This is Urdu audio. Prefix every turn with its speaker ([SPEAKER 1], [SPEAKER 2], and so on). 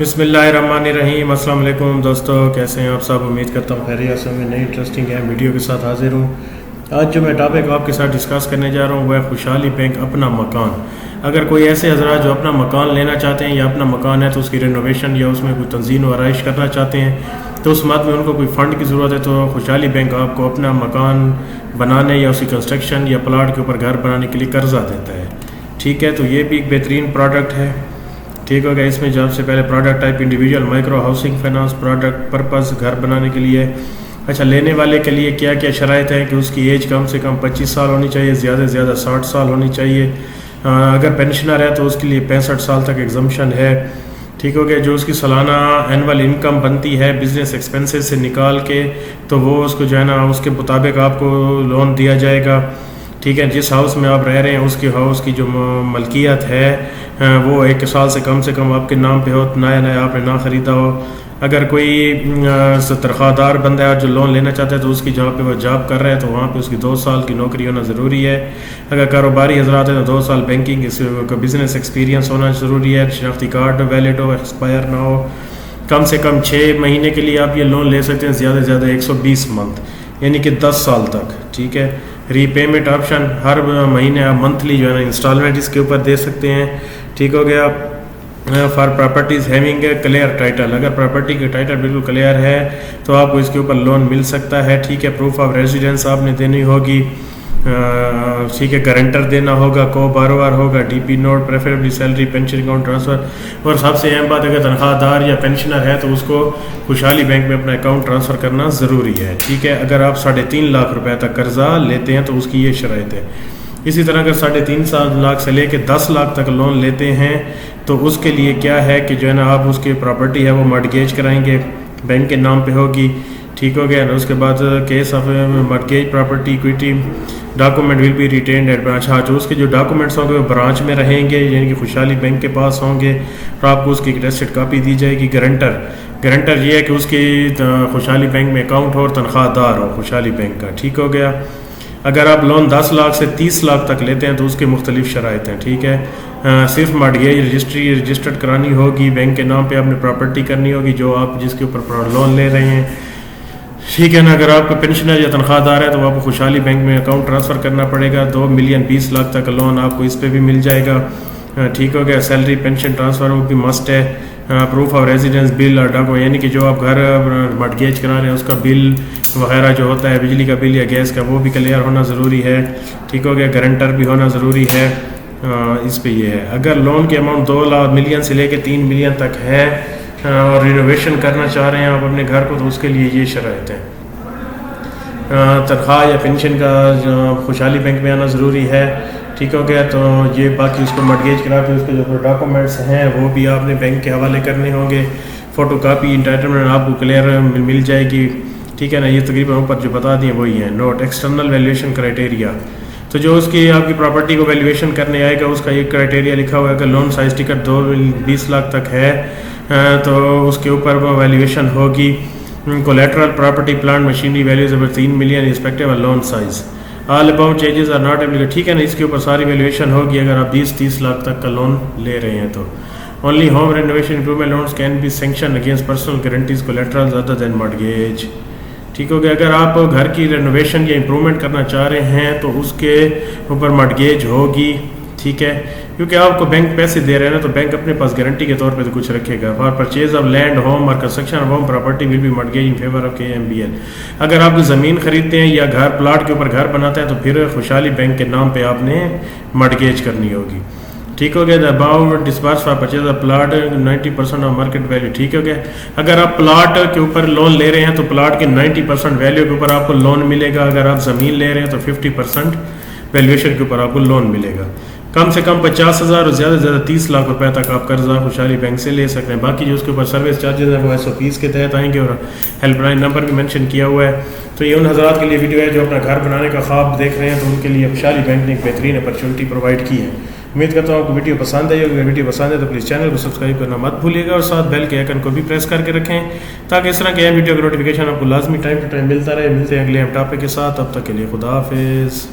[SPEAKER 1] بسم اللہ الرحمن الرحیم۔ السلام علیکم دوستو، کیسے ہیں آپ سب؟ امید کرتا ہوں خیریت سے میں نئی انٹرسٹنگ ہے ویڈیو کے ساتھ حاضر ہوں۔ آج جو میں ٹاپک آپ کے ساتھ ڈسکس کرنے جا رہا ہوں وہ ہے خوشحالی بینک اپنا مکان۔ اگر کوئی ایسے حضرات جو اپنا مکان لینا چاہتے ہیں یا اپنا مکان ہے تو اس کی رینوویشن یا اس میں کوئی تنظیم و آرائش کرنا چاہتے ہیں تو اس مد میں ان کو کوئی فنڈ کی ضرورت ہے تو خوشحالی بینک آپ کو اپنا مکان بنانے یا اس کی کنسٹرکشن یا پلاٹ کے اوپر گھر بنانے کے لیے قرضہ دیتا ہے۔ ٹھیک ہے، تو یہ بھی ایک بہترین پروڈکٹ ہے۔ ٹھیک ہو گیا۔ اس میں سب سے پہلے product type individual micro housing finance product purpose گھر بنانے کے لیے۔ اچھا، لینے والے کے لیے کیا کیا شرائط ہیں کہ اس کی ایج کم سے کم 25 سال ہونی چاہیے، زیادہ سے زیادہ 60 سال ہونی چاہیے۔ اگر پینشنر ہے تو اس کے لیے 65 سال تک ایگزمپشن ہے۔ ٹھیک ہو گیا۔ جو اس کی سالانہ اینول انکم بنتی ہے بزنس ایکسپینسز سے نکال کے تو وہ اس کو جو ہے نا اس کے مطابق آپ کو لون دیا جائے گا۔ ٹھیک ہے، جس ہاؤس میں آپ رہ رہے ہیں اس کی ہاؤس کی جو ملکیت ہے وہ 1 سال سے کم آپ کے نام پہ ہو، نیا آپ نے نہ خریدا ہو۔ اگر کوئی تنخواہ دار بندہ ہے جو لون لینا چاہتا ہے تو اس کی جہاں پہ وہ جاب کر رہا ہے تو وہاں پہ اس کی 2 سال کی نوکری ہونا ضروری ہے۔ اگر کاروباری حضرات ہیں تو 2 سال بینکنگ کا بزنس ایکسپیرینس ہونا ضروری ہے۔ شناختی کارڈ ویلڈ ہو، ایکسپائر نہ ہو۔ کم سے کم 6 مہینے کے لیے آپ یہ لون لے سکتے ہیں، زیادہ سے زیادہ 120 منتھ یعنی کہ 10 سال تک۔ ٹھیک ہے، ری پیمنٹ آپشن ہر مہینے آپ منتھلی جو ہے نا انسٹالمنٹ اس کے اوپر دے سکتے ہیں۔ ٹھیک ہو گیا۔ For properties having clear title, اگر پراپرٹی کی ٹائٹل بالکل کلیئر ہے تو آپ کو اس کے اوپر لون مل سکتا ہے۔ ٹھیک ہے، پروف آف ریزیڈنس آپ نے دینی ہوگی۔ ٹھیک ہے، گارنٹر دینا ہوگا، کو باروار ہوگا، D P note, preferably salary, pension account transfer, اور سب سے اہم بات اگر تنخواہ دار یا پینشنر ہے تو اس کو خوشحالی بینک میں اپنا اکاؤنٹ ٹرانسفر کرنا ضروری ہے۔ ٹھیک ہے، اگر آپ 3.5 لاکھ روپے تک قرضہ لیتے ہیں تو اس کی یہ شرائط ہے۔ اسی طرح اگر 3.5 لاکھ سے لے کے 10 لاکھ تک لون لیتے ہیں تو اس کے لیے کیا ہے کہ جو ہے نا آپ اس کی پراپرٹی ہے وہ مارٹگیج کرائیں گے، بینک کے نام پہ ہوگی۔ ٹھیک ہو گیا نا۔ اس کے بعد case of mortgage property equity document will be retained at branch. ہاں، جو اس کے جو ڈاکومنٹس ہوں گے وہ برانچ میں رہیں گے یعنی کہ خوشحالی بینک کے پاس ہوں گے اور آپ کو اس کی ایٹسٹڈ کاپی دی جائے گی۔ گارنٹر یہ ہے کہ اس کی خوشحالی بینک میں اکاؤنٹ ہو اور تنخواہ دار ہو خوشحالی بینک کا۔ ٹھیک ہو گیا۔ اگر آپ لون 10 لاکھ سے 30 لاکھ تک لیتے ہیں تو اس کے مختلف شرائط ہیں۔ ٹھیک ہے، صرف مارٹگیج رجسٹرڈ کرانی ہوگی، بینک کے نام پہ آپ نے پراپرٹی کرنی ہوگی جو آپ جس کے اوپر لون لے رہے ہیں۔ ٹھیک ہے نا۔ اگر آپ کا پینشنر یا تنخواہ دار ہے تو آپ کو خوشحالی بینک میں اکاؤنٹ ٹرانسفر کرنا پڑے گا۔ 2 ملین 20 لاکھ تک لون آپ کو اس پہ بھی مل جائے گا۔ ٹھیک ہو گیا۔ سیلری پینشن ٹرانسفر وہ بھی مسٹ ہے۔ پروف آف ریزیڈنس بل اور ڈاکومنٹ یعنی کہ جو آپ گھر مارٹگیج کرا رہے ہیں اس کا بل وغیرہ جو ہوتا ہے بجلی کا بل یا گیس کا وہ بھی کلیئر ہونا ضروری ہے۔ ٹھیک ہو گیا۔ گارنٹر بھی ہونا ضروری ہے۔ اس پہ یہ ہے اگر لون کی اماؤنٹ 2 ملین سے لے کے 3 ملین تک ہے اور رینوویشن کرنا چاہ رہے ہیں آپ اپنے گھر کو تو اس کے لیے یہ شرائط ہیں۔ تنخواہ یا پینشن کا خوشحالی بینک میں آنا ضروری ہے۔ ٹھیک ہو گیا۔ تو یہ باقی اس کو مارٹگیج کرا کے اس کے جو ڈاکومنٹس ہیں وہ بھی آپ نے بینک کے حوالے کرنے ہوں گے۔ فوٹو کاپی انٹائٹلمنٹ آپ کو کلیئر مل جائے گی۔ ٹھیک ہے نا۔ یہ تقریباً اوپر جو بتا دیے وہی ہیں۔ نوٹ ایکسٹرنل ویلیویشن کرائٹیریا، تو جو اس کی آپ کی پراپرٹی کو ویلیویشن کرنے آئے گا اس کا ایک کرائٹیریا لکھا ہوا ہے کہ لون سائز ٹکٹ 20 لاکھ تک ہے تو اس کے اوپر وہ ویلیویشن ہوگی۔ Collateral property plant machinery values over 3 million respective loan size all about changes are not applicable. ٹھیک ہے نا۔ اس کے اوپر ساری ویلیویشن ہوگی اگر آپ 20-30 لاکھ تک کا لون لے رہے ہیں تو۔ Only home renovation improvement loans can be sanction against personal guarantees collaterals other than mortgage. ٹھیک ہو گیا۔ اگر آپ گھر کی رینوویشن یا امپروومنٹ کرنا چاہ رہے ہیں تو اس کے اوپر مارٹگیج ہوگی۔ ٹھیک ہے، کیونکہ آپ کو بینک پیسے دے رہے ہیں نا تو بینک اپنے پاس گارنٹی کے طور پہ تو کچھ رکھے گا۔ For purchase of land home اور construction of home property will be mortgage in favour of KMBL۔ اگر آپ زمین خریدتے ہیں یا گھر پلاٹ کے اوپر گھر بناتے ہیں تو پھر خوشحالی بینک کے نام پہ آپ نے مارٹگیج کرنی ہوگی۔ ٹھیک ہو گیا۔ The about disburse for purchase of plot 90% of market value. ٹھیک ہو گیا۔ اگر آپ پلاٹ کے اوپر لون لے رہے ہیں تو پلاٹ کے 90% ویلیو کے اوپر آپ کو لون ملے گا۔ اگر آپ زمین لے رہے ہیں تو 50% ویلیویشن کے اوپر آپ کو لون ملے گا۔ کم سے کم 50,000 اور زیادہ سے زیادہ 30 لاکھ روپے تک آپ قرضہ خوشحالی بینک سے لے سکتے ہیں۔ باقی جو اس کے اوپر سروس چارجز ہیں وہ SOPs کے تحت آئیں گے اور ہیلپ لائن نمبر بھی مینشن کیا ہوا ہے۔ تو یہ ان حضرات کے لیے ویڈیو ہے جو اپنا گھر بنانے کا خواب دیکھ رہے ہیں تو ان کے لیے خوشحالی بینک نے ایک بہترین اپرچونٹی پرووائڈ کی ہے۔ امید کرتا ہوں آپ کو ویڈیو پسند آئی ہوگی۔ اگر ویڈیو پسند ہے تو پلیز چینل کو سبسکرائب کرنا مت بھولیے گا اور ساتھ بیل کے آئیکن کو بھی پریس کر کے رکھیں تاکہ اس طرح کے ویڈیو کا نوٹیفیکیشن آپ کو لازمی ٹائم ٹو ٹائم ملتا رہے۔ ملتے ہیں اگلے ٹاپک کے ساتھ، تب تک کے لیے خدا حافظ۔